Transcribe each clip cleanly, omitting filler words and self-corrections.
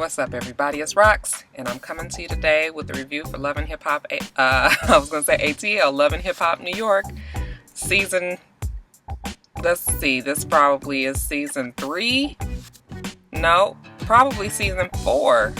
What's up, everybody? It's Rox, and I'm coming to you today with a review for Love and Hip Hop. I was gonna say ATL, Love and Hip Hop New York season. Let's see, this probably is season 3. No, probably season 4.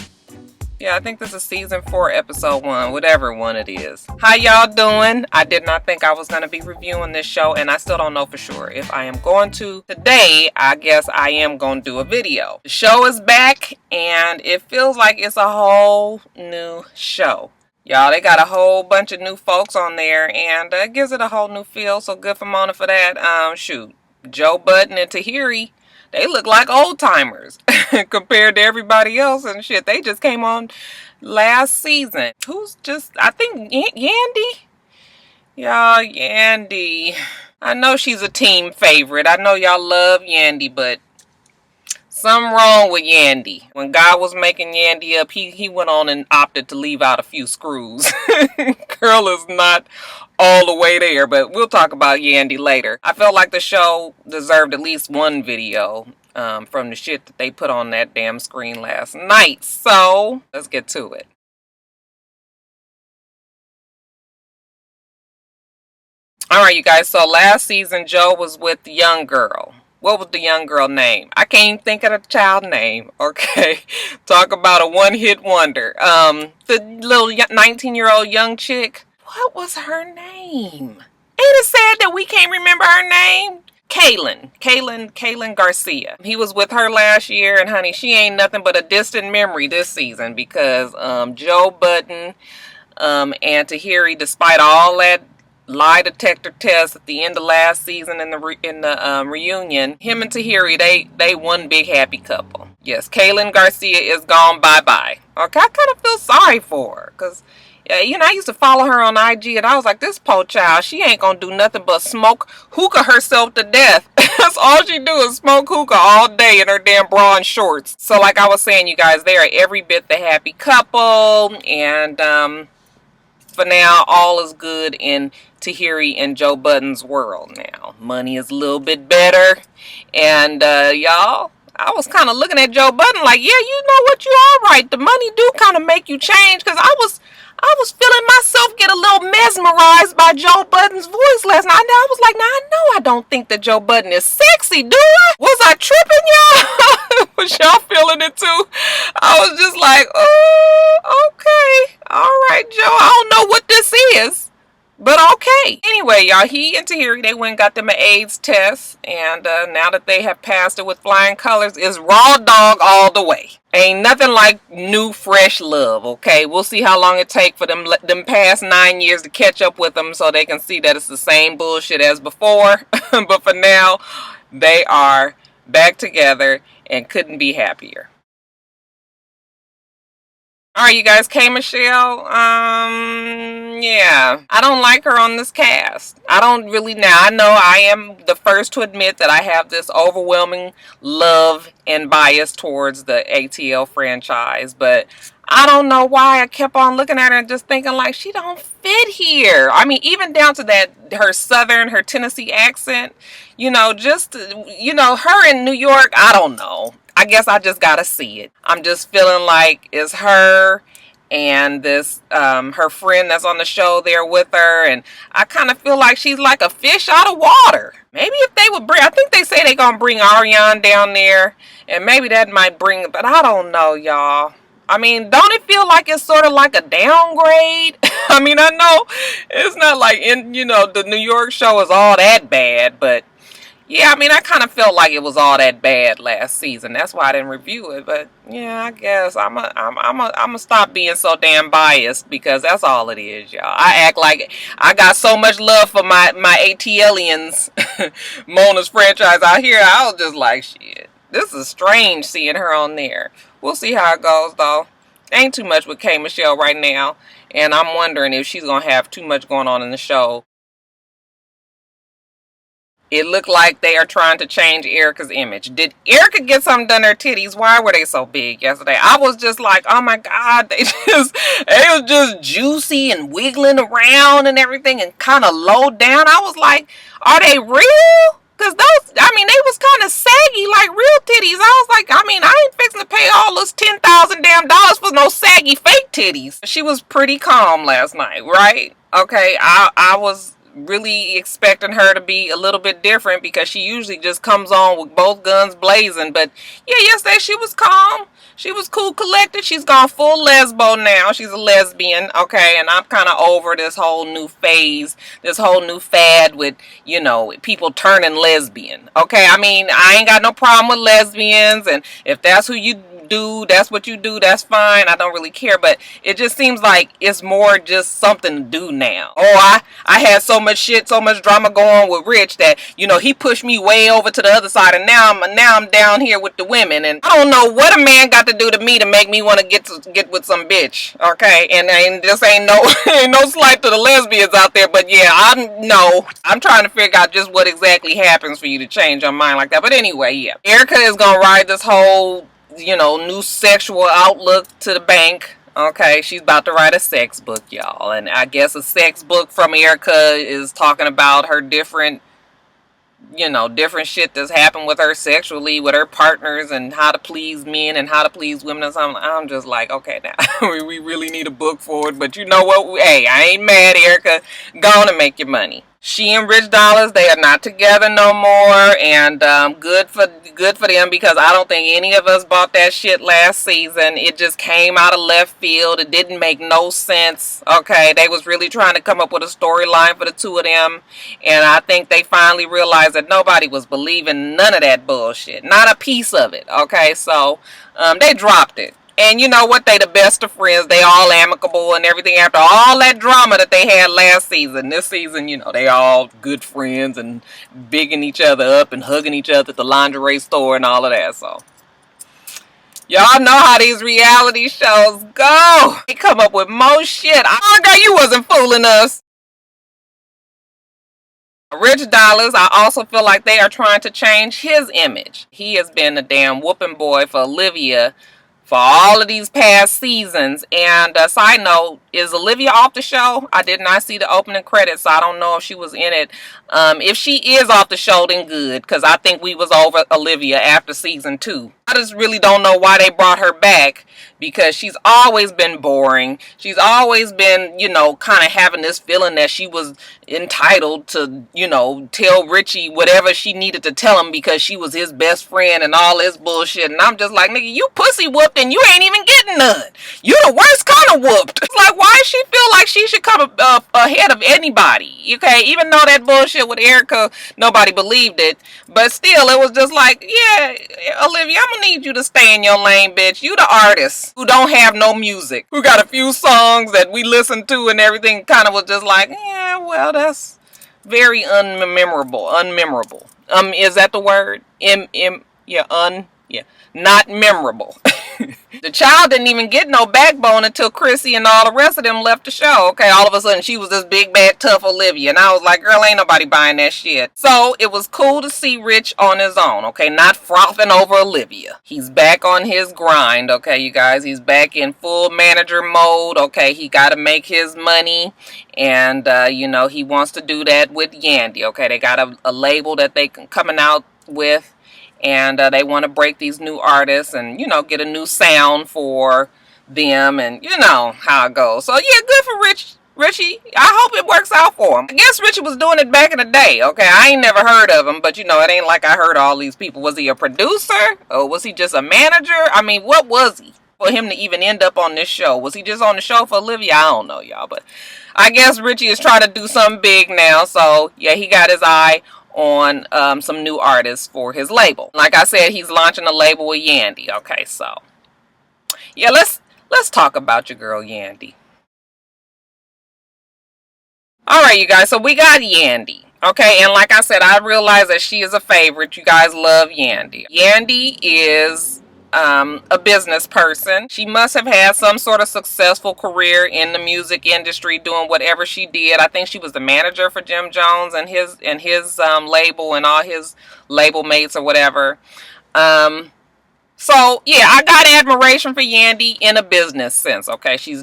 Yeah, I think this is season 4, episode 1, whatever one it is. How y'all doing? I did not think I was going to be reviewing this show, and I still don't know for sure. If I am going to today, I guess I am going to do a video. The show is back, and it feels like it's a whole new show. Y'all, they got a whole bunch of new folks on there, and it gives it a whole new feel, so good for Mona for that. Shoot, Joe Budden and Tahiri, they look like old timers compared to everybody else and shit. They just came on last season. I think Yandy? Y'all, Yandy. I know she's a team favorite. I know y'all love Yandy, but something wrong with Yandy. When God was making Yandy up, he went on and opted to leave out a few screws. Girl is not all the way there, but we'll talk about Yandy later. I felt like the show deserved at least one video from the shit that they put on that damn screen last night. So let's get to it. Alright, you guys, so last season Joe was with the young girl. What was the young girl name? I can't even think of the child name. Okay. Talk about a one-hit wonder. The little 19-year-old young chick. What was her name? Ain't it sad that we can't remember her name? Kaylin Garcia. He was with her last year, and honey, she ain't nothing but a distant memory this season because Joe Budden and Tahiri, despite all that lie detector test at the end of last season in the reunion, him and Tahiri, they one big happy couple. Yes, Kaylin Garcia is gone bye-bye. Okay, I kind of feel sorry for her because, you know, I used to follow her on IG and I was like, this poor child, she ain't gonna do nothing but smoke hookah herself to death. That's all she do is smoke hookah all day in her damn bra and shorts. So like I was saying, you guys, they are every bit the happy couple, and for now, all is good in Tahiri and Joe Budden's world now. Money is a little bit better. And, y'all, I was kind of looking at Joe Budden like, yeah, you know what, you all right. The money do kind of make you change. Because I was feeling myself get a little mesmerized by Joe Budden's voice last night. And I was like, now I know I don't think that Joe Budden is sexy, do I? Was I tripping, y'all? Was y'all feeling it too? I was just like, oh, okay. All right, Joe. I don't know what this is, but okay. Anyway, y'all, he and Tahiri, they went and got them an AIDS test. And now that they have passed it with flying colors, it's raw dog all the way. Ain't nothing like new, fresh love, okay? We'll see how long it takes for them past 9 years to catch up with them so they can see that it's the same bullshit as before. But for now, they are back together and couldn't be happier. Alright, you guys, K. Michelle, yeah, I don't like her on this cast. I don't really now. I know I am the first to admit that I have this overwhelming love and bias towards the ATL franchise, but I don't know why I kept on looking at her and just thinking like she don't fit here. I mean, even down to that, her Tennessee accent, you know, just, you know, her in New York, I don't know. I guess I just gotta see it. I'm just feeling like it's her and this her friend that's on the show there with her, and I kind of feel like she's like a fish out of water. Maybe if they would bring, I think they say they're gonna bring Ariane down there, and maybe that might bring, but I don't know, y'all. I mean, don't it feel like it's sort of like a downgrade? I mean, I know it's not like in, you know, the New York show is all that bad, but yeah, I mean, I kind of felt like it was all that bad last season. That's why I didn't review it. But yeah, I guess I'm a stop being so damn biased because that's all it is, y'all. I act like I got so much love for my ATLians, Mona's franchise out here. I was just like, shit, this is strange seeing her on there. We'll see how it goes, though. Ain't too much with K. Michelle right now, and I'm wondering if she's gonna have too much going on in the show. It looked like they are trying to change Erica's image. Did Erica get something done to her titties? Why were they so big yesterday? I was just like, oh my God, they was just juicy and wiggling around and everything and kind of low down. I was like, are they real? Cause those, I mean, they was kind of saggy, like real titties. I was like, I mean, I ain't fixing to pay all those $10,000 damn dollars for no saggy fake titties. She was pretty calm last night, right? Okay, I was really expecting her to be a little bit different because she usually just comes on with both guns blazing. But yeah, yesterday she was calm. She was cool, collected. She's gone full lesbo now. She's a lesbian, okay? And I'm kind of over this whole new phase, this whole new fad with, you know, people turning lesbian, okay? I mean, I ain't got no problem with lesbians, and if that's who you do, that's what you do, that's fine. I don't really care, but it just seems like it's more just something to do now. Oh, I had so much shit, so much drama going with Rich that, you know, he pushed me way over to the other side, and now I'm down here with the women, and I don't know what a man got to do to me to make me want to get with some bitch, okay? And this ain't no ain't no slight to the lesbians out there, but yeah, I'm trying to figure out just what exactly happens for you to change your mind like that. But anyway, yeah, Erica is gonna ride this whole, you know, new sexual outlook to the bank. Okay, she's about to write a sex book, y'all. And I guess a sex book from Erica is talking about her different, you know, different shit that's happened with her sexually, with her partners, and how to please men and how to please women and something. I'm just like, okay, now, we really need a book for it. But you know what? Hey, I ain't mad, Erica. Go on and make your money. She and Rich Dollaz, they are not together no more, and good for them, because I don't think any of us bought that shit last season. It just came out of left field. It didn't make no sense. Okay, they was really trying to come up with a storyline for the two of them, and I think they finally realized that nobody was believing none of that bullshit, not a piece of it. Okay, so they dropped it. And you know what? They the best of friends. They all amicable and everything after all that drama that they had last season. This season, you know, they all good friends and bigging each other up and hugging each other at the lingerie store and all of that. So, y'all know how these reality shows go. They come up with more shit. Oh, girl, you wasn't fooling us. Rich Dollaz, I also feel like they are trying to change his image. He has been a damn whooping boy for Olivia for all of these past seasons. And side note, is Olivia off the show? I did not see the opening credits, so I don't know if she was in it. If she is off the show, then good, because I think we was over Olivia after season 2. I just really don't know why they brought her back, because she's always been boring. She's always been, you know, kind of having this feeling that she was entitled to, you know, tell Richie whatever she needed to tell him because she was his best friend and all this bullshit. And I'm just like, nigga, you pussy whooped and you ain't even getting none. You the worst kind of whooped. It's like, why does she feel like she should come ahead of anybody? Okay, even though that bullshit with Erica, nobody believed it. But still, it was just like, yeah, Olivia, I'm gonna need you to stay in your lane, bitch. You the artist who don't have no music, who got a few songs that we listen to and everything, kind of was just like, yeah, well, that's very unmemorable. Is that the word? Yeah, not memorable. The child didn't even get no backbone until Chrissy and all the rest of them left the show. Okay, all of a sudden she was this big, bad, tough Olivia. And I was like, girl, ain't nobody buying that shit. So it was cool to see Rich on his own, okay, not frothing over Olivia. He's back on his grind, okay, you guys. He's back in full manager mode, okay. He got to make his money. And, you know, he wants to do that with Yandy, okay. They got a label that they coming out with. And they want to break these new artists and, you know, get a new sound for them, and you know how it goes. So yeah, good for Richie. I hope it works out for him. I guess Richie was doing it back in the day. Okay, I ain't never heard of him, but you know, it ain't like I heard all these people. Was he a producer or was he just a manager? I mean, what was he for him to even end up on this show? Was he just on the show for Olivia? I don't know, y'all, but I guess Richie is trying to do something big now. So yeah, he got his eye on some new artists for his label. Like I said, he's launching a label with Yandy. Okay, so yeah, let's talk about your girl Yandy. All right, you guys. So we got Yandy. Okay, and like I said, I realize that she is a favorite. You guys love Yandy. Yandy is a business person. She must have had some sort of successful career in the music industry doing whatever she did. I think she was the manager for Jim Jones and his label and all his label mates or whatever. So yeah, I got admiration for Yandy in a business sense. Okay, she's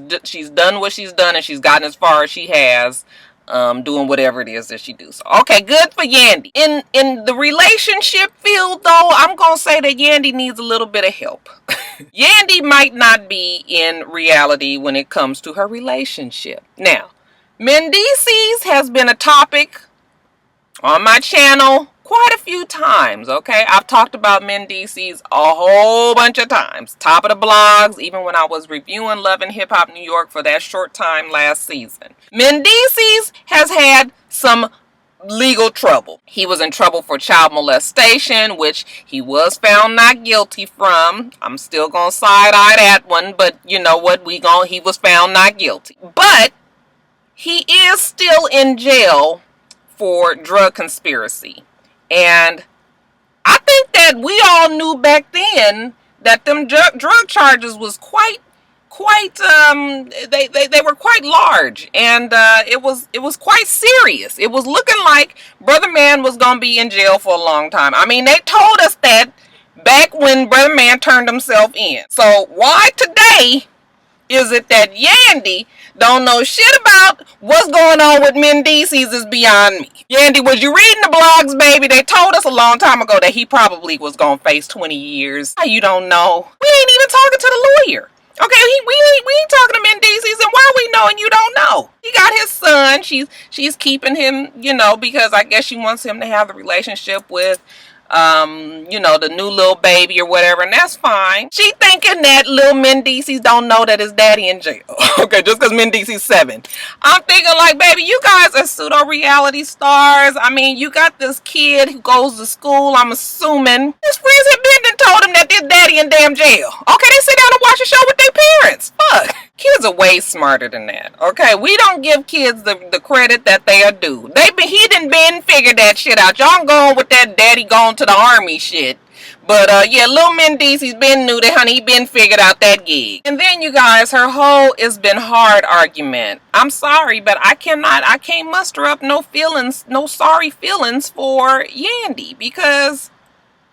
done what she's done and she's gotten as far as she has. doing whatever it is that she do. So, okay, good for Yandy. In the relationship field, though, I'm gonna say that Yandy needs a little bit of help. Yandy might not be in reality when it comes to her relationship. Now, Mendices has been a topic on my channel quite a few times, okay? I've talked about Mendices a whole bunch of times. Top of the blogs, even when I was reviewing Love and Hip Hop New York for that short time last season. Mendices has had some legal trouble. He was in trouble for child molestation, which he was found not guilty from. I'm still gonna side-eye that one, but you know what? He was found not guilty. But he is still in jail for drug conspiracy. And I think that we all knew back then that them drug charges was quite they were quite large, and it was quite serious. It was looking like Brother Man was gonna be in jail for a long time. I mean, they told us that back when Brother Man turned himself in. So why today is it that Yandy don't know shit about what's going on with Mendices is beyond me. Yandy, was you reading the blogs, baby? They told us a long time ago that he probably was going to face 20 years. How you don't know? We ain't even talking to the lawyer. Okay, we ain't talking to Mendices, and why we know and you don't know? He got his son. She's keeping him, you know, because I guess she wants him to have the relationship with you know, the new little baby or whatever, and that's fine. She thinking that little Mendices don't know that his daddy in jail. Okay, just because Mendices 7. I'm thinking like, baby, you guys are pseudo reality stars. I mean, you got this kid who goes to school, I'm assuming. His friends have been and told him that their daddy in damn jail. Okay, they sit down and watch a show with their parents. Fuck. Kids are way smarter than that. Okay, we don't give kids the credit that they are due. He done been figured that shit out. Y'all going with that daddy going to the army shit. But yeah, Lil Mendices been knew that, honey. He been figured out that gig. And then you guys, her whole "it's been hard" argument. I'm sorry, but I can't muster up no feelings, no sorry feelings for Yandy, because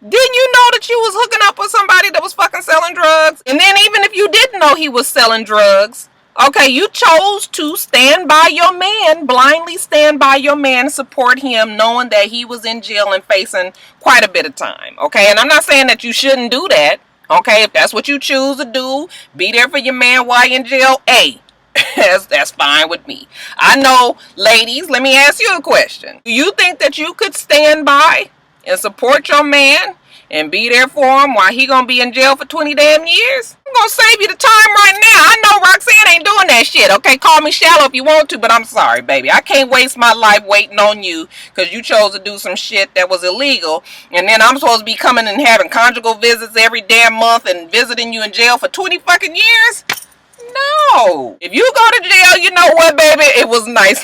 didn't you know that you was hooking up with somebody that was fucking selling drugs? And then even if you didn't know he was selling drugs, okay, you chose to stand by your man, blindly stand by your man, support him, knowing that he was in jail and facing quite a bit of time, okay? And I'm not saying that you shouldn't do that, okay? If that's what you choose to do, be there for your man while you're in jail, hey, that's fine with me. I know, ladies, let me ask you a question. Do you think that you could stand by and support your man and be there for him while he gonna be in jail for 20 damn years? I'm gonna save you the time right now. I know Roxanne ain't doing that shit, okay? Call me shallow if you want to, but I'm sorry, baby. I can't waste my life waiting on you because you chose to do some shit that was illegal, and then I'm supposed to be coming and having conjugal visits every damn month and visiting you in jail for 20 fucking years? No. If you go to jail, you know what, baby? It was nice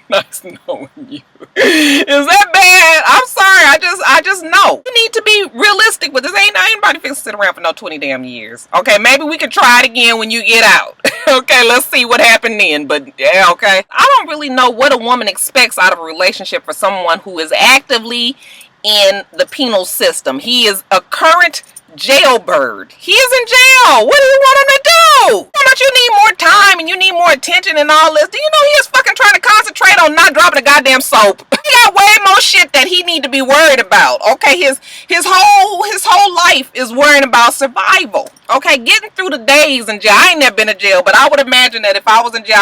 nice knowing you. Is that bad? I'm sorry. I just know. You need to be realistic with this. Ain't anybody fixing to sit around for no 20 damn years. Okay, maybe we can try it again when you get out. Okay, let's see what happened then. But yeah, okay. I don't really know what a woman expects out of a relationship for someone who is actively in the penal system. He is a current jailbird. He is in jail. What do you want him to do? How much you need more time and you need more attention and all this? Do you know he is fucking trying to concentrate on not dropping a goddamn soap? He got way more shit that he need to be worried about. Okay, his whole life is worrying about survival. Okay, getting through the days in jail. I ain't never been in jail, but I would imagine that if I was in jail,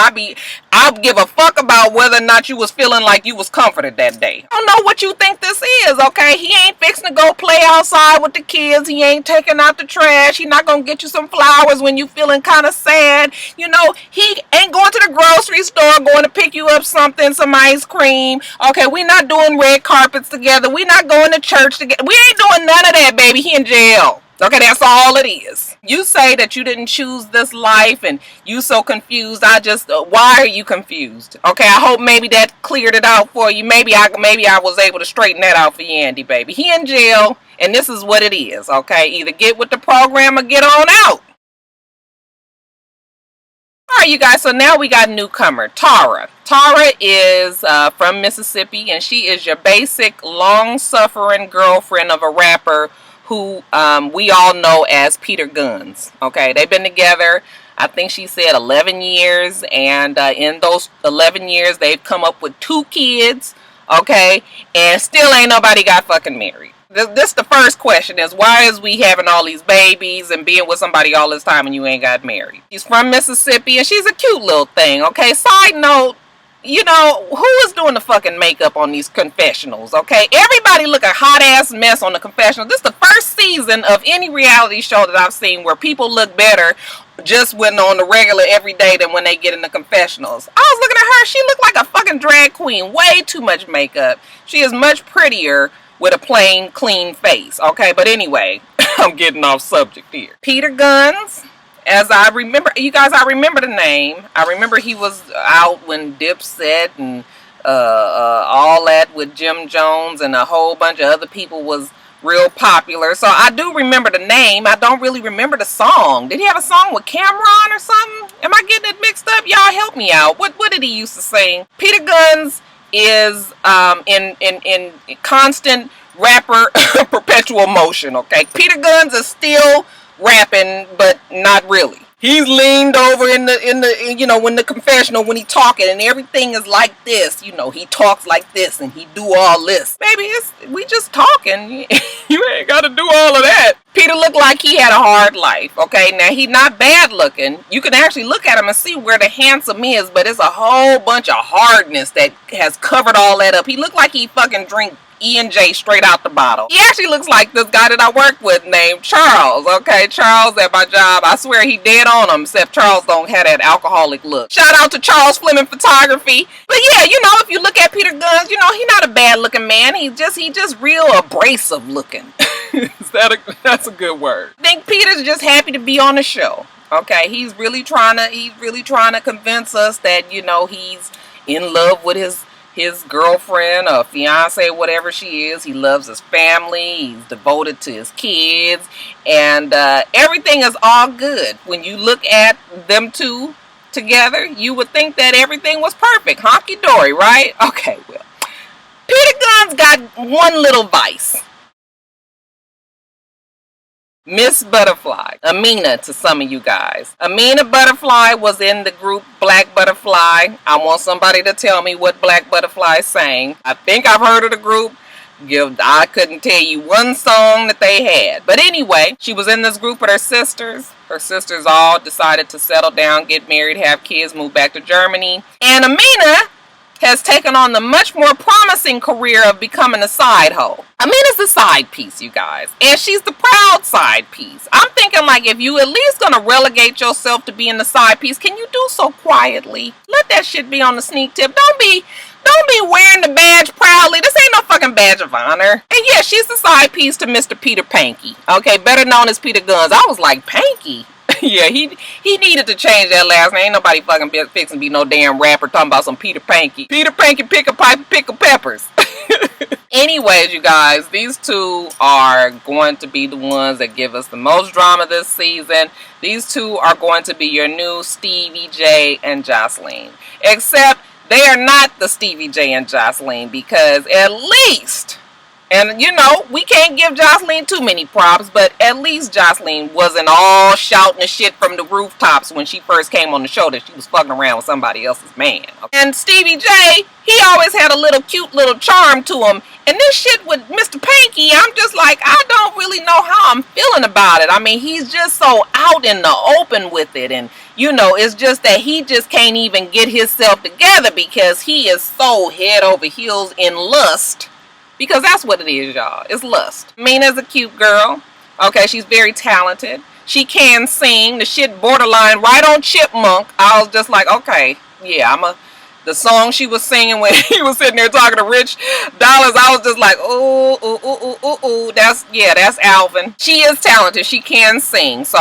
I'd give a fuck about whether or not you was feeling like you was comforted that day. I don't know what you think this is, okay? He ain't fixing to go play outside with the kids. He ain't taking out the trash. He not gonna get you some flowers when you feeling kind of sad. You know, he ain't going to the grocery store, going to pick you up something, some ice cream. Okay, we not doing red carpets together. We not going to church together. We ain't doing none of that, baby. He in jail. Okay, that's all it is. You say that you didn't choose this life and you so confused. Why are you confused? Okay, I hope maybe that cleared it out for you. Maybe I was able to straighten that out for you, Yandy, baby. He in jail, and this is what it is, okay? Either get with the program or get on out. Alright, you guys, so now we got a newcomer, Tara. Tara is from Mississippi, and she is your basic, long-suffering girlfriend of a rapper who we all know as Peter Gunz. Okay, they've been together. I think she said 11 years, and in those 11 years, they've come up with 2 kids, okay, and still ain't nobody got fucking married. This the first question is, why is we having all these babies and being with somebody all this time and you ain't got married? She's from Mississippi, and she's a cute little thing, okay? Side note, you know, who is doing the fucking makeup on these confessionals, okay? Everybody look a hot-ass mess on the confessional. This is the first season of any reality show that I've seen where people look better just when on the regular every day than when they get in the confessionals. I was looking at her. She looked like a fucking drag queen. Way too much makeup. She is much prettier with a plain, clean face, okay? But anyway, I'm getting off subject here. Peter Gunz. As I remember, you guys, I remember the name. I remember he was out when Dipset and all that with Jim Jones and a whole bunch of other people was real popular. So I do remember the name. I don't really remember the song. Did he have a song with Cameron or something? Am I getting it mixed up? Y'all help me out. What did he used to sing? Peter Gunz is in constant rapper perpetual motion, okay? Peter Gunz is still rapping, but not really. He's leaned over in the you know, when the confessional, when he talking, and everything is like this. You know, he talks like this and he do all this. Baby, we just talking. You ain't got to do all of that. Peter looked like he had a hard life, okay? Now, he's not bad looking. You can actually look at him and see where the handsome is, but it's a whole bunch of hardness that has covered all that up. He looked like he fucking drink E&J straight out the bottle. He actually looks like this guy that I work with named Charles, okay? Charles at my job. I swear he dead on him, except Charles don't have that alcoholic look. Shout out to Charles Fleming Photography. But yeah, you know, if you look at Peter Gunz, you know, he's not a bad looking man. He just real abrasive looking. That's a good word. I think Peter's just happy to be on the show. Okay, he's really trying to convince us that, you know, he's in love with his girlfriend or fiance, whatever she is. He loves his family. He's devoted to his kids, and everything is all good. When you look at them two together, you would think that everything was perfect, honky dory, right? Okay, well, Peter Gunz got one little vice. Miss Buddafly, Amina to some of you guys. Amina Buddafly was in the group Black Butterfly. I want somebody to tell me what Black Butterfly sang. I think I've heard of the group. I couldn't tell you one song that they had. But anyway, she was in this group with her sisters. Her sisters all decided to settle down, get married, have kids, move back to Germany. And Amina has taken on the much more promising career of becoming a side hoe. Amina's the side piece, you guys. And she's the proud side piece. I'm thinking, like, if you at least gonna relegate yourself to being the side piece, can you do so quietly? Let that shit be on the sneak tip. Don't be wearing the badge proudly. This ain't no fucking badge of honor. And yeah, she's the side piece to Mr. Peter Panky. Okay, better known as Peter Gunz. I was like, Panky? Yeah, he needed to change that last name. Ain't nobody fucking fixing to be no damn rapper talking about some Peter Panky. Peter Panky pick a pipe and pickle peppers. Anyways, you guys, these two are going to be the ones that give us the most drama this season. These two are going to be your new Stevie J and Jocelyn. Except they are not the Stevie J and Jocelyn, because at least, and you know, we can't give Jocelyn too many props, but at least Jocelyn wasn't all shouting the shit from the rooftops when she first came on the show that she was fucking around with somebody else's man. And Stevie J, he always had a little cute little charm to him. And this shit with Mr. Panky, I'm just like, I don't really know how I'm feeling about it. I mean, he's just so out in the open with it. And, you know, it's just that he just can't even get himself together because he is so head over heels in lust. Because that's what it is, y'all. It's lust. Mena's a cute girl. Okay, she's very talented. She can sing. The shit borderline right on chipmunk. I was just like, okay, yeah, the song she was singing when he was sitting there talking to Rich Dollaz, I was just like, ooh, that's Alvin. She is talented. She can sing. So,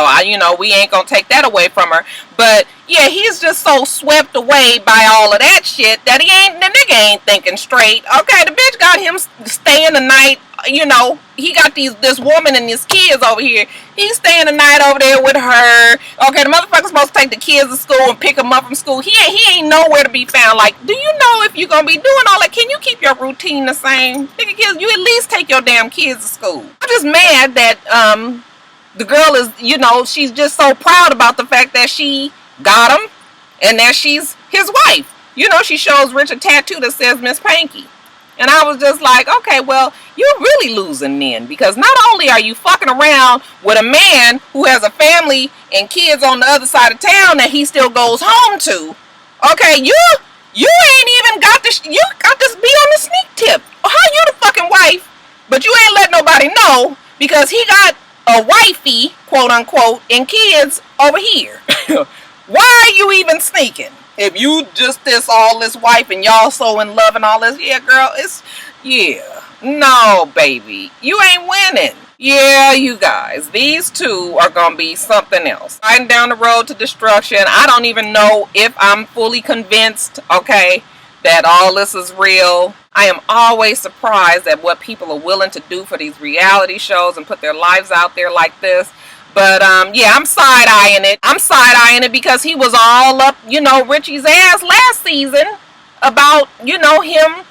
we ain't gonna take that away from her. But, yeah, he's just so swept away by all of that shit that the nigga ain't thinking straight. Okay, the bitch got him staying the night, he got this woman and his kids over here. He's staying the night over there with her. Okay, the motherfucker's supposed to take the kids to school and pick them up from school. He ain't nowhere to be found. Like, do you know if you're gonna be doing all that, can you keep your routine the same? Nigga, kids, you at least take your damn kids to school. I'm just mad that The girl is, you know, she's just so proud about the fact that she got him and that she's his wife. You know, she shows Rich a tattoo that says Miss Panky. And I was just like, okay, well, you're really losing then, because not only are you fucking around with a man who has a family and kids on the other side of town that he still goes home to, okay, you ain't even got this, you got this be on the sneak tip. How you the fucking wife, but you ain't let nobody know because he got a wifey, quote unquote, and kids over here. Why are you even sneaking? If you just all this wife and y'all so in love and all this, yeah, girl, no, baby, you ain't winning. Yeah, you guys, these two are gonna be something else. Riding down the road to destruction. I don't even know if I'm fully convinced, okay, that all this is real. I am always surprised at what people are willing to do for these reality shows and put their lives out there like this. But, yeah, I'm side-eyeing it. I'm side-eyeing it because he was all up, you know, Richie's ass last season about, you know, him,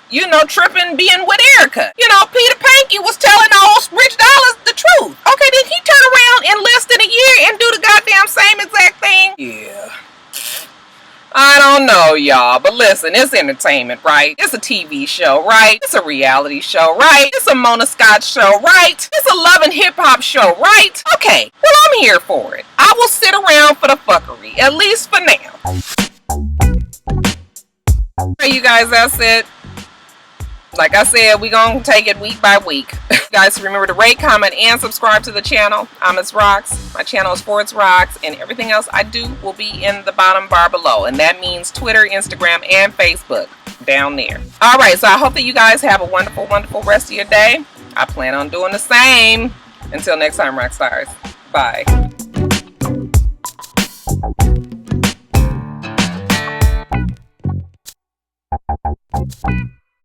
you know, tripping, being with Erica. You know, Peter Panky was telling old Rich Dollaz the truth. Okay, did he turn around in less than a year and do the goddamn same exact thing? Yeah. I don't know, y'all, but listen, it's entertainment, right? It's a TV show, right? It's a reality show, right? It's a Mona Scott show, right? It's a love and hip-hop show, right? Okay, well, I'm here for it. I will sit around for the fuckery, at least for now. Alright, you guys, that's it. Like I said, we gonna take it week by week. Guys, remember to rate, comment, and subscribe to the channel. I'm itsrox. My channel is for itsrox, and everything else I do will be in the bottom bar below. And that means Twitter, Instagram, and Facebook down there. Alright, so I hope that you guys have a wonderful, wonderful rest of your day. I plan on doing the same. Until next time, Roxstars. Bye.